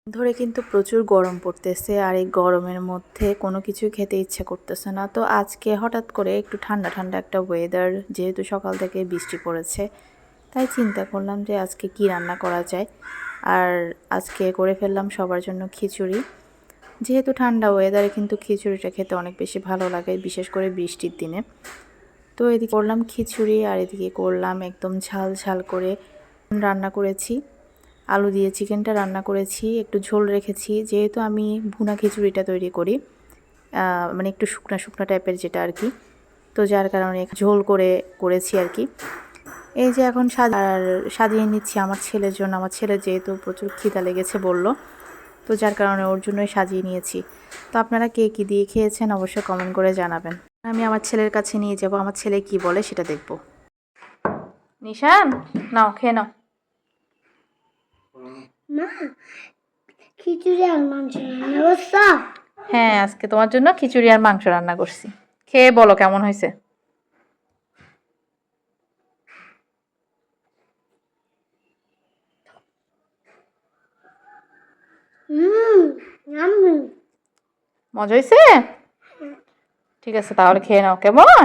ধরে কিন্তু প্রচুর গরম পড়তেছে আর এই গরমের মধ্যে কোনো কিছু খেতে ইচ্ছে করতেছে না। তো আজকে হঠাৎ করে একটু ঠান্ডা ঠান্ডা একটা ওয়েদার, যেহেতু সকাল থেকে বৃষ্টি পড়েছে, তাই চিন্তা করলাম যে আজকে কি রান্না করা যায়। আর আজকে করে ফেললাম সবার জন্য খিচুড়ি। যেহেতু ঠান্ডা ওয়েদারে কিন্তু খিচুড়িটা খেতে অনেক বেশি ভালো লাগে, বিশেষ করে বৃষ্টির দিনে। তো এদিকে করলাম খিচুড়ি আর এদিকে করলাম একদম ঝাল ঝাল করে রান্না করেছি। আলু দিয়ে চিকেনটা রান্না করেছি, একটু ঝোল রেখেছি। যেহেতু আমি ভুনা খিচুড়িটা তৈরি করি, মানে একটু শুকনা শুকনা টাইপের যেটা আর কি, তো যার কারণে ঝোল করে করেছি আর কি। এই যে এখন সাজিয়ে নিচ্ছি আমার ছেলের জন্য। আমার ছেলে যেহেতু প্রচুর খিদা লেগেছে বলল, তো যার কারণে ওর জন্যই সাজিয়ে নিয়েছি। তো আপনারা কে কী দিয়ে খেয়েছেন অবশ্যই কমেন্ট করে জানাবেন। আমি আমার ছেলের কাছে নিয়ে যাব, আমার ছেলে কি বলে সেটা দেখব। নিশান, নাও খেয়ে নাও। মা, খিচুড়ি আর মাংস রান্না করছো? হ্যাঁ, আজকে তোমার জন্য খিচুড়ি আর মাংস রান্না করছি। খেয়ে বলো কেমন হয়েছে। আমি মজা হয়েছে? ঠিক আছে, তাহলে খেয়ে নাও। কেমন?